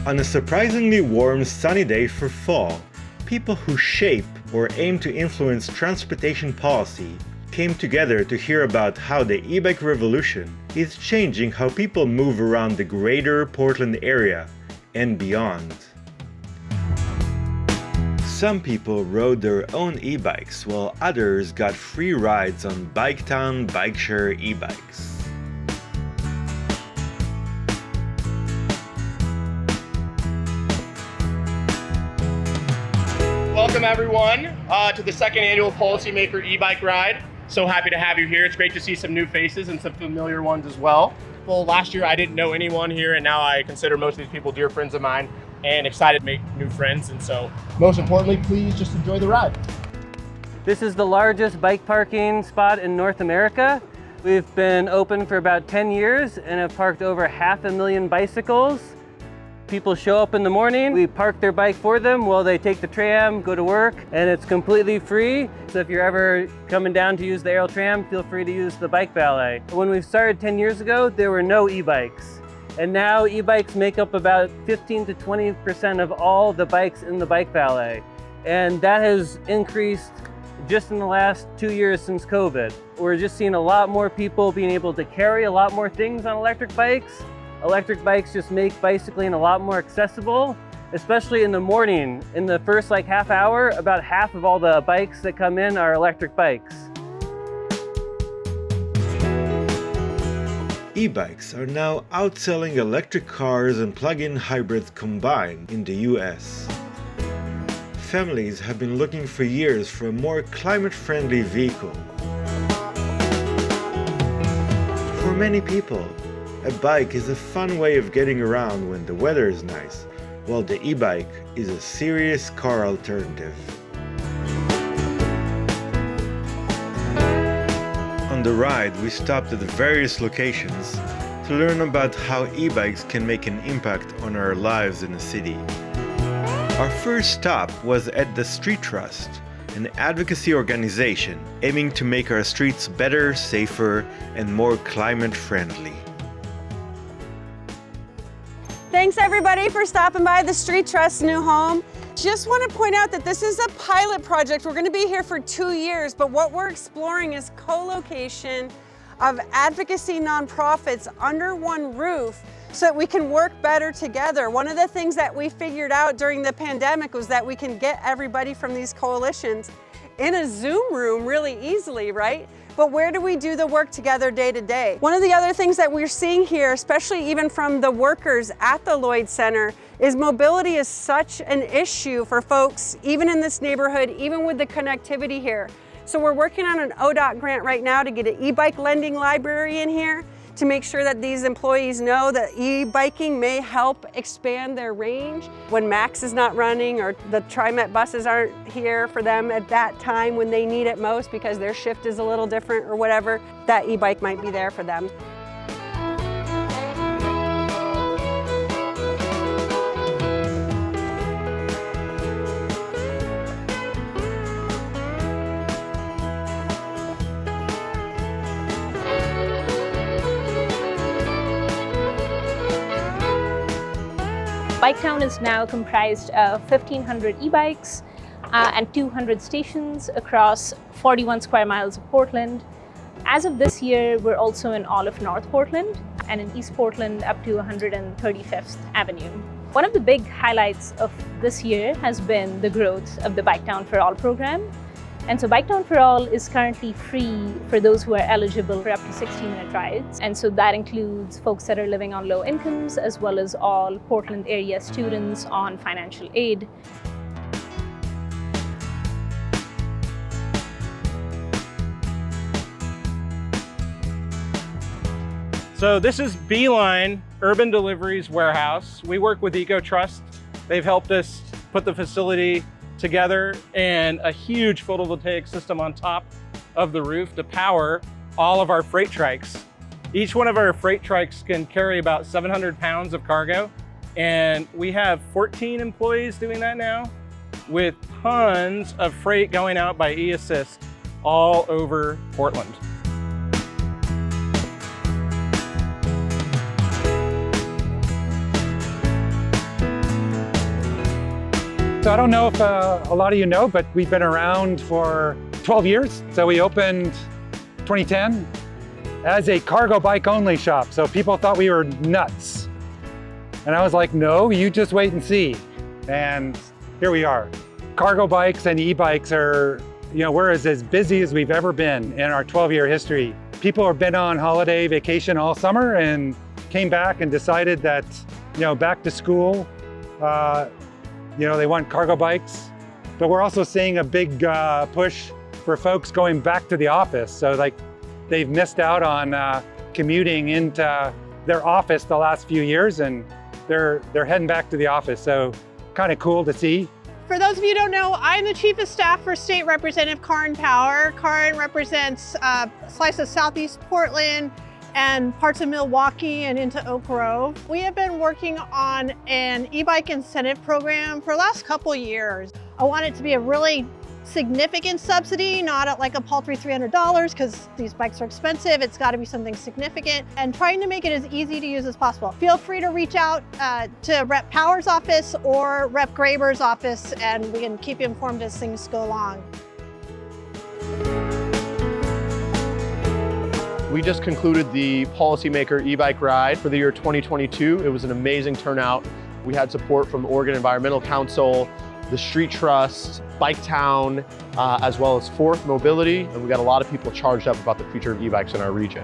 On a surprisingly warm, sunny day for fall, people who shape or aim to influence transportation policy came together to hear about how the e-bike revolution is changing how people move around the greater Portland area and beyond. Some people rode their own e-bikes, while others got free rides on Biketown bike-share e-bikes. Welcome everyone to the second annual Policymaker e-bike ride. So happy to have you here. It's great to see some new faces and some familiar ones as well. Well, last year I didn't know anyone here, and now I consider most of these people dear friends of mine and excited to make new friends. And so most importantly, please just enjoy the ride. This is the largest bike parking spot in North America. We've been open for about 10 years and have parked over 500,000 bicycles. People show up in the morning, we park their bike for them while they take the tram, go to work, and it's completely free. So if you're ever coming down to use the Aero tram, feel free to use the bike valet. When we started 10 years ago, there were no e-bikes. And now e-bikes make up about 15 to 20% of all the bikes in the bike valet. And that has increased just in the last 2 years since COVID. We're just seeing a lot more people being able to carry a lot more things on electric bikes. Electric bikes just make bicycling a lot more accessible, especially in the morning. In the first half hour, about half of all the bikes that come in are electric bikes. E-bikes are now outselling electric cars and plug-in hybrids combined in the US. Families have been looking for years for a more climate-friendly vehicle. For many people, a bike is a fun way of getting around when the weather is nice, while the e-bike is a serious car alternative. On the ride, we stopped at various locations to learn about how e-bikes can make an impact on our lives in the city. Our first stop was at the Street Trust, an advocacy organization aiming to make our streets better, safer, and more climate-friendly. Thanks everybody for stopping by the Street Trust's new home. Just want to point out that this is a pilot project. We're going to be here for 2 years, but what we're exploring is co-location of advocacy nonprofits under one roof so that we can work better together. One of the things that we figured out during the pandemic was that we can get everybody from these coalitions in a Zoom room really easily, right? But where do we do the work together day to day? One of the other things that we're seeing here, especially even from the workers at the Lloyd Center, is mobility is such an issue for folks, even in this neighborhood, even with the connectivity here. So we're working on an ODOT grant right now to get an e-bike lending library in here to make sure that these employees know that e-biking may help expand their range. When Max is not running or the TriMet buses aren't here for them at that time when they need it most because their shift is a little different or whatever, that e-bike might be there for them. Biketown is now comprised of 1,500 e-bikes and 200 stations across 41 square miles of Portland. As of this year, we're also in all of North Portland and in East Portland up to 135th Avenue. One of the big highlights of this year has been the growth of the Biketown for All program. And so Biketown for All is currently free for those who are eligible for up to 60-minute rides. And so that includes folks that are living on low incomes, as well as all Portland area students on financial aid. So this is Beeline Urban Deliveries Warehouse. We work with EcoTrust. They've helped us put the facility together and a huge photovoltaic system on top of the roof to power all of our freight trikes. Each one of our freight trikes can carry about 700 pounds of cargo, and we have 14 employees doing that now with tons of freight going out by e-assist all over Portland. So I don't know if a lot of you know, but we've been around for 12 years. So we opened 2010 as a cargo bike only shop. So people thought we were nuts. And I was like, no, you just wait and see. And here we are. Cargo bikes and e-bikes are, we're as busy as we've ever been in our 12-year history. People have been on holiday vacation all summer and came back and decided that, back to school, they want cargo bikes. But we're also seeing a big push for folks going back to the office. So like they've missed out on commuting into their office the last few years, and they're heading back to the office. So kind of cool to see. For those of you who don't know, I'm the Chief of Staff for State Representative Karin Power. Karin represents a slice of Southeast Portland and parts of Milwaukee and into Oak Grove. We have been working on an e-bike incentive program for the last couple years. I want it to be a really significant subsidy, not at like a paltry $300 because these bikes are expensive. It's got to be something significant, and trying to make it as easy to use as possible. Feel free to reach out to Rep Power's office or Rep Graber's office, and we can keep you informed as things go along. We just concluded the Policymaker e-bike ride for the year 2022. It was an amazing turnout. We had support from the Oregon Environmental Council, the Street Trust, Biketown, as well as Fourth Mobility, and we got a lot of people charged up about the future of e-bikes in our region.